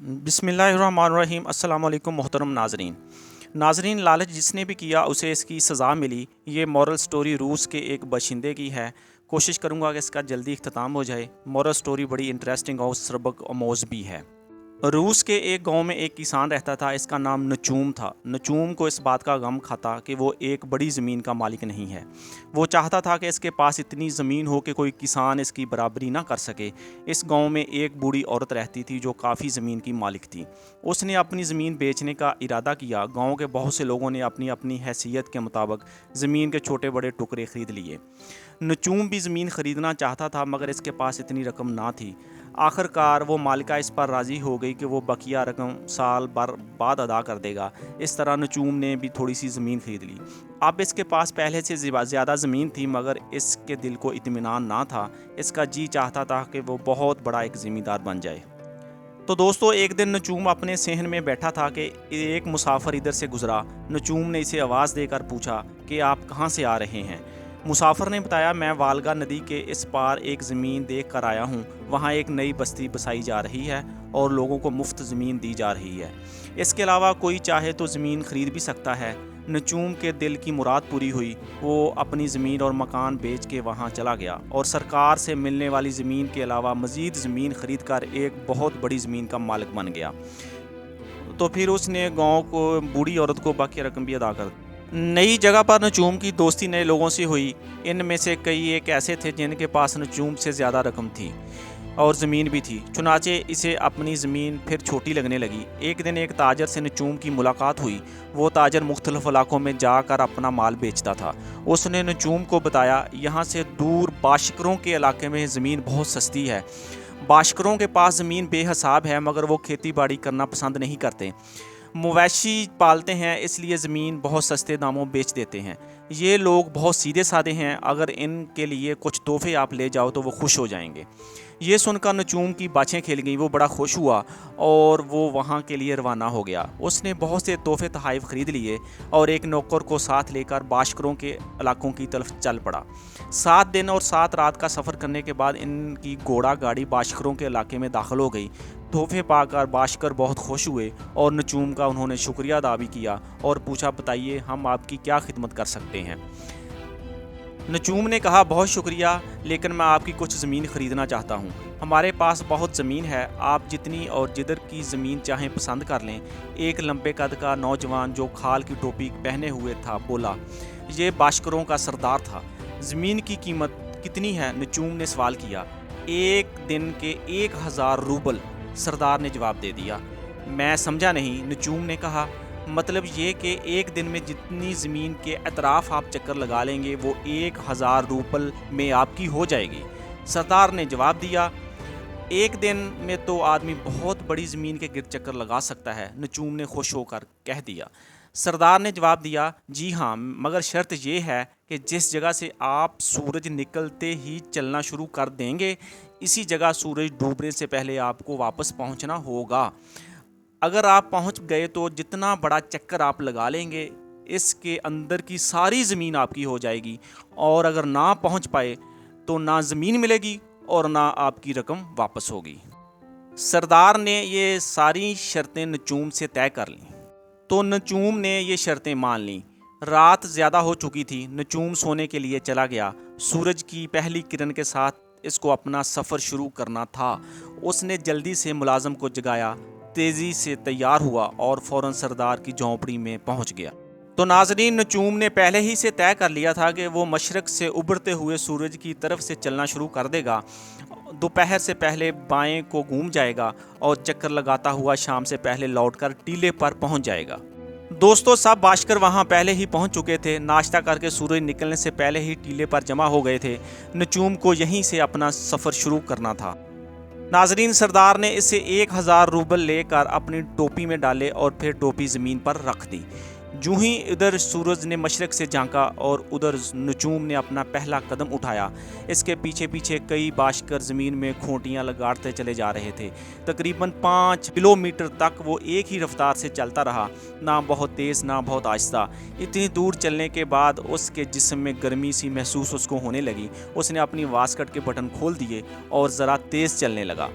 بسم اللہ الرحمن الرحیم۔ السلام علیکم محترم ناظرین، لالچ جس نے بھی کیا اسے اس کی سزا ملی۔ یہ مورل سٹوری روس کے ایک باشندے کی ہے۔ کوشش کروں گا کہ اس کا جلدی اختتام ہو جائے۔ مورل سٹوری بڑی انٹرسٹنگ اور سبق آموز بھی ہے۔ روس کے ایک گاؤں میں ایک کسان رہتا تھا، اس کا نام نچوم تھا۔ نچوم کو اس بات کا غم کھاتا کہ وہ ایک بڑی زمین کا مالک نہیں ہے۔ وہ چاہتا تھا کہ اس کے پاس اتنی زمین ہو کہ کوئی کسان اس کی برابری نہ کر سکے۔ اس گاؤں میں ایک بوڑھی عورت رہتی تھی جو کافی زمین کی مالک تھی۔ اس نے اپنی زمین بیچنے کا ارادہ کیا۔ گاؤں کے بہت سے لوگوں نے اپنی اپنی حیثیت کے مطابق زمین کے چھوٹے بڑے ٹکڑے خرید لیے۔ نچوم بھی زمین خریدنا چاہتا تھا مگر اس کے پاس اتنی رقم نہ تھی۔ آخر کار وہ مالکہ اس پر راضی ہو گئی کہ وہ بقیہ رقم سال بھر بعد ادا کر دے گا۔ اس طرح نچوم نے بھی تھوڑی سی زمین خرید لی۔ اب اس کے پاس پہلے سے زیادہ زمین تھی مگر اس کے دل کو اطمینان نہ تھا۔ اس کا جی چاہتا تھا کہ وہ بہت بڑا ایک زمیندار بن جائے۔ تو دوستو، ایک دن نچوم اپنے صحن میں بیٹھا تھا کہ ایک مسافر ادھر سے گزرا۔ نچوم نے اسے آواز دے کر پوچھا کہ آپ کہاں سے آ رہے ہیں؟ مسافر نے بتایا، میں والگا ندی کے اس پار ایک زمین دیکھ کر آیا ہوں۔ وہاں ایک نئی بستی بسائی جا رہی ہے اور لوگوں کو مفت زمین دی جا رہی ہے۔ اس کے علاوہ کوئی چاہے تو زمین خرید بھی سکتا ہے۔ نچوم کے دل کی مراد پوری ہوئی۔ وہ اپنی زمین اور مکان بیچ کے وہاں چلا گیا اور سرکار سے ملنے والی زمین کے علاوہ مزید زمین خرید کر ایک بہت بڑی زمین کا مالک بن گیا۔ تو پھر اس نے گاؤں کو بوڑھی عورت کو باقی رقم بھی ادا کر دی۔ نئی جگہ پر نچوم کی دوستی نئے لوگوں سے ہوئی۔ ان میں سے کئی ایک ایسے تھے جن کے پاس نچوم سے زیادہ رقم تھی اور زمین بھی تھی۔ چنانچہ اسے اپنی زمین پھر چھوٹی لگنے لگی۔ ایک دن ایک تاجر سے نچوم کی ملاقات ہوئی۔ وہ تاجر مختلف علاقوں میں جا کر اپنا مال بیچتا تھا۔ اس نے نچوم کو بتایا، یہاں سے دور باشکروں کے علاقے میں زمین بہت سستی ہے۔ باشکروں کے پاس زمین بے حساب ہے مگر وہ کھیتی باڑی کرنا پسند نہیں کرتے۔ مویشی پالتے ہیں، اس لیے زمین بہت سستے داموں بیچ دیتے ہیں۔ یہ لوگ بہت سیدھے سادے ہیں، اگر ان کے لیے کچھ تحفے آپ لے جاؤ تو وہ خوش ہو جائیں گے۔ یہ سن کر نچوم کی باچھیں کھل گئیں۔ وہ بڑا خوش ہوا اور وہ وہاں کے لیے روانہ ہو گیا۔ اس نے بہت سے تحفے تحائف خرید لیے اور ایک نوکر کو ساتھ لے کر باشکروں کے علاقوں کی طرف چل پڑا۔ 7 دن اور 7 رات کا سفر کرنے کے بعد ان کی گھوڑا گاڑی باشکروں کے علاقے میں داخل ہو گئی۔ تحفے پا کر باشکر بہت خوش ہوئے اور نچوم کا انہوں نے شکریہ ادا بھی کیا اور پوچھا، بتائیے ہم آپ کی کیا خدمت کر سکتے ہیں؟ نچوم نے کہا، بہت شکریہ، لیکن میں آپ کی کچھ زمین خریدنا چاہتا ہوں۔ ہمارے پاس بہت زمین ہے، آپ جتنی اور جدھر کی زمین چاہیں پسند کر لیں۔ ایک لمبے قد کا نوجوان جو کھال کی ٹوپی پہنے ہوئے تھا بولا۔ یہ باشکروں کا سردار تھا۔ زمین کی قیمت کتنی ہے؟ نچوم نے سوال کیا۔ 1 دن کے 1000 روبل، سردار نے جواب دے دیا۔ میں سمجھا نہیں، نچوم نے کہا۔ مطلب یہ کہ 1 دن میں جتنی زمین کے اطراف آپ چکر لگا لیں گے وہ 1000 روبل میں آپ کی ہو جائے گی، سردار نے جواب دیا۔ 1 دن میں تو آدمی بہت بڑی زمین کے گرد چکر لگا سکتا ہے، نچوم نے خوش ہو کر کہہ دیا۔ سردار نے جواب دیا، جی ہاں، مگر شرط یہ ہے کہ جس جگہ سے آپ سورج نکلتے ہی چلنا شروع کر دیں گے، اسی جگہ سورج ڈوبنے سے پہلے آپ کو واپس پہنچنا ہوگا۔ اگر آپ پہنچ گئے تو جتنا بڑا چکر آپ لگا لیں گے اس کے اندر کی ساری زمین آپ کی ہو جائے گی، اور اگر نہ پہنچ پائے تو نہ زمین ملے گی اور نہ آپ کی رقم واپس ہوگی۔ سردار نے یہ ساری شرطیں نچوم سے طے کر لیں تو نچوم نے یہ شرطیں مان لیں۔ رات زیادہ ہو چکی تھی، نچوم سونے کے لیے چلا گیا۔ سورج کی پہلی کرن کے ساتھ اس کو اپنا سفر شروع کرنا تھا۔ اس نے جلدی سے ملازم کو جگایا، تیزی سے تیار ہوا اور فوراً سردار کی جھونپڑی میں پہنچ گیا۔ تو ناظرین، نچوم نے پہلے ہی سے طے کر لیا تھا کہ وہ مشرق سے ابھرتے ہوئے سورج کی طرف سے چلنا شروع کر دے گا، دوپہر سے پہلے بائیں کو گھوم جائے گا اور چکر لگاتا ہوا شام سے پہلے لوٹ کر ٹیلے پر پہنچ جائے گا۔ دوستو، سب باشکر وہاں پہلے ہی پہنچ چکے تھے، ناشتہ کر کے سورج نکلنے سے پہلے ہی ٹیلے پر جمع ہو گئے تھے۔ نچوم کو یہیں سے اپنا سفر شروع کرنا تھا۔ ناظرین، سردار نے اسے 1000 روبل لے کر اپنی ٹوپی میں ڈالے اور پھر ٹوپی زمین پر رکھ دی۔ جو ہی ادھر سورج نے مشرق سے جھانکا اور ادھر نچوم نے اپنا پہلا قدم اٹھایا، اس کے پیچھے پیچھے کئی باشکر زمین میں کھوٹیاں لگاڑتے چلے جا رہے تھے۔ تقریباً 5 کلومیٹر تک وہ ایک ہی رفتار سے چلتا رہا، نہ بہت تیز نہ بہت آہستہ۔ اتنی دور چلنے کے بعد اس کے جسم میں گرمی سی محسوس اس کو ہونے لگی۔ اس نے اپنی واسکٹ کے بٹن کھول دیے اور ذرا تیز چلنے لگا۔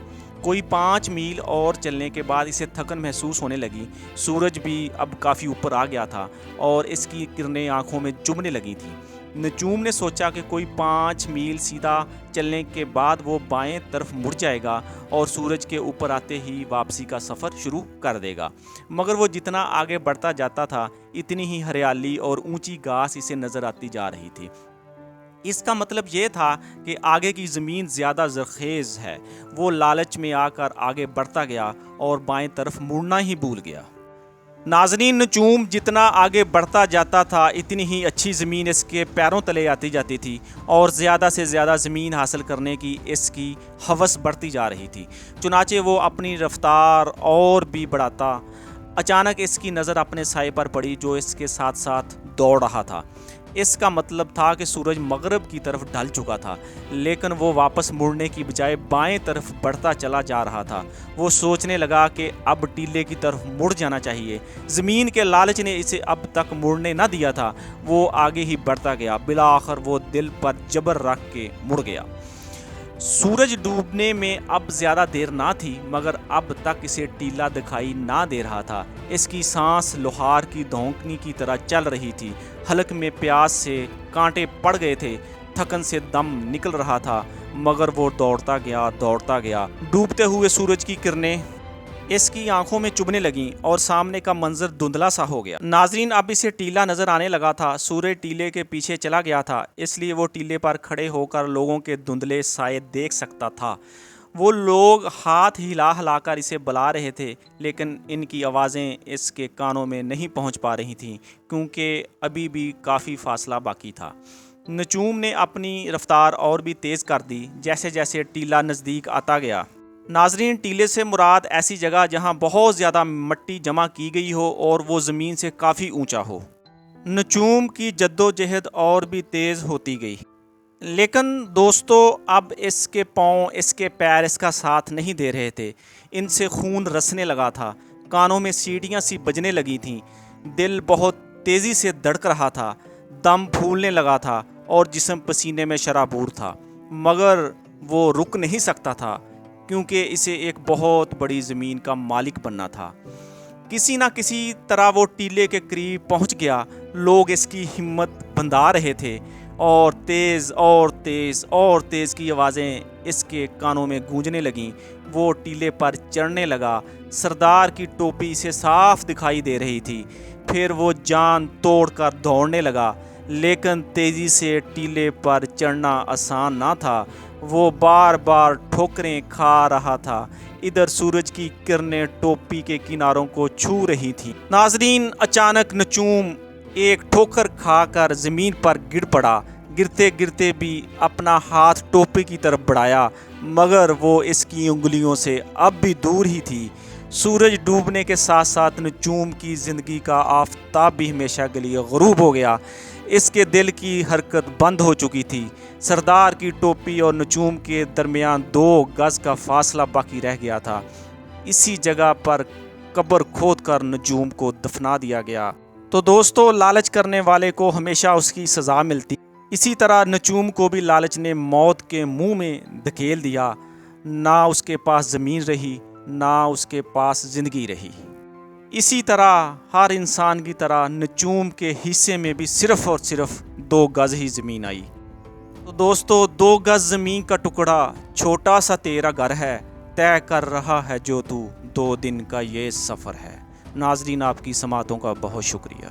کوئی 5 میل اور چلنے کے بعد اسے تھکن محسوس ہونے لگی۔ سورج بھی اب کافی اوپر آ گیا تھا اور اس کی کرنیں آنکھوں میں چبھنے لگی تھیں۔ نجوم نے سوچا کہ کوئی 5 میل سیدھا چلنے کے بعد وہ بائیں طرف مڑ جائے گا اور سورج کے اوپر آتے ہی واپسی کا سفر شروع کر دے گا، مگر وہ جتنا آگے بڑھتا جاتا تھا اتنی ہی ہریالی اور اونچی گھاس اسے نظر آتی جا رہی تھی۔ اس کا مطلب یہ تھا کہ آگے کی زمین زیادہ زرخیز ہے۔ وہ لالچ میں آ کر آگے بڑھتا گیا اور بائیں طرف مڑنا ہی بھول گیا۔ ناظرین، نجوم جتنا آگے بڑھتا جاتا تھا اتنی ہی اچھی زمین اس کے پیروں تلے آتی جاتی تھی اور زیادہ سے زیادہ زمین حاصل کرنے کی اس کی ہوس بڑھتی جا رہی تھی۔ چنانچہ وہ اپنی رفتار اور بھی بڑھاتا۔ اچانک اس کی نظر اپنے سائے پر پڑی جو اس کے ساتھ ساتھ دوڑ رہا تھا۔ اس کا مطلب تھا کہ سورج مغرب کی طرف ڈھل چکا تھا، لیکن وہ واپس مڑنے کی بجائے بائیں طرف بڑھتا چلا جا رہا تھا۔ وہ سوچنے لگا کہ اب ٹیلے کی طرف مڑ جانا چاہیے۔ زمین کے لالچ نے اسے اب تک مڑنے نہ دیا تھا۔ وہ آگے ہی بڑھتا گیا۔ بالآخر وہ دل پر جبر رکھ کے مڑ گیا۔ سورج ڈوبنے میں اب زیادہ دیر نہ تھی، مگر اب تک اسے ٹیلا دکھائی نہ دے رہا تھا۔ اس کی سانس لوہار کی دھونکنی کی طرح چل رہی تھی۔ حلق میں پیاس سے کانٹے پڑ گئے تھے، تھکن سے دم نکل رہا تھا، مگر وہ دوڑتا گیا۔ ڈوبتے ہوئے سورج کی کرنیں اس کی آنکھوں میں چبھنے لگیں اور سامنے کا منظر دھندلا سا ہو گیا۔ ناظرین، اب اسے ٹیلا نظر آنے لگا تھا۔ سورج ٹیلے کے پیچھے چلا گیا تھا، اس لیے وہ ٹیلے پر کھڑے ہو کر لوگوں کے دھندلے سائے دیکھ سکتا تھا۔ وہ لوگ ہاتھ ہلا کر اسے بلا رہے تھے، لیکن ان کی آوازیں اس کے کانوں میں نہیں پہنچ پا رہی تھیں کیونکہ ابھی بھی کافی فاصلہ باقی تھا۔ نجوم نے اپنی رفتار اور بھی تیز کر دی جیسے جیسے ٹیلا نزدیک آتا گیا۔ ناظرین، ٹیلے سے مراد ایسی جگہ جہاں بہت زیادہ مٹی جمع کی گئی ہو اور وہ زمین سے کافی اونچا ہو۔ نجوم کی جدوجہد اور بھی تیز ہوتی گئی، لیکن دوستو اب اس کے پاؤں، اس کے پیر اس کا ساتھ نہیں دے رہے تھے۔ ان سے خون رسنے لگا تھا، کانوں میں سیٹیاں سی بجنے لگی تھیں، دل بہت تیزی سے دھڑک رہا تھا، دم پھولنے لگا تھا اور جسم پسینے میں شرابور تھا، مگر وہ رک نہیں سکتا تھا کیونکہ اسے ایک بہت بڑی زمین کا مالک بننا تھا۔ کسی نہ کسی طرح وہ ٹیلے کے قریب پہنچ گیا۔ لوگ اس کی ہمت بندھا رہے تھے اور تیز کی آوازیں اس کے کانوں میں گونجنے لگیں۔ وہ ٹیلے پر چڑھنے لگا۔ سردار کی ٹوپی اسے صاف دکھائی دے رہی تھی۔ پھر وہ جان توڑ کر دوڑنے لگا، لیکن تیزی سے ٹیلے پر چڑھنا آسان نہ تھا۔ وہ بار بار ٹھوکریں کھا رہا تھا۔ ادھر سورج کی کرنیں ٹوپی کے کناروں کو چھو رہی تھیں۔ ناظرین، اچانک نجوم ایک ٹھوکر کھا کر زمین پر گر پڑا۔ گرتے گرتے بھی اپنا ہاتھ ٹوپی کی طرف بڑھایا، مگر وہ اس کی انگلیوں سے اب بھی دور ہی تھی۔ سورج ڈوبنے کے ساتھ ساتھ نجوم کی زندگی کا آفتاب بھی ہمیشہ کے لیے غروب ہو گیا۔ اس کے دل کی حرکت بند ہو چکی تھی۔ سردار کی ٹوپی اور نجوم کے درمیان 2 گز کا فاصلہ باقی رہ گیا تھا۔ اسی جگہ پر قبر کھود کر نجوم کو دفنا دیا گیا۔ تو دوستو، لالچ کرنے والے کو ہمیشہ اس کی سزا ملتی۔ اسی طرح نجوم کو بھی لالچ نے موت کے منہ میں دھکیل دیا۔ نہ اس کے پاس زمین رہی، نہ اس کے پاس زندگی رہی۔ اسی طرح ہر انسان کی طرح نجوم کے حصے میں بھی صرف اور صرف 2 گز ہی زمین آئی۔ تو دوستو، 2 گز زمین کا ٹکڑا، چھوٹا سا تیرا گھر ہے، طے کر رہا ہے جو تو 2 دن کا یہ سفر ہے۔ ناظرین، آپ کی سماعتوں کا بہت شکریہ۔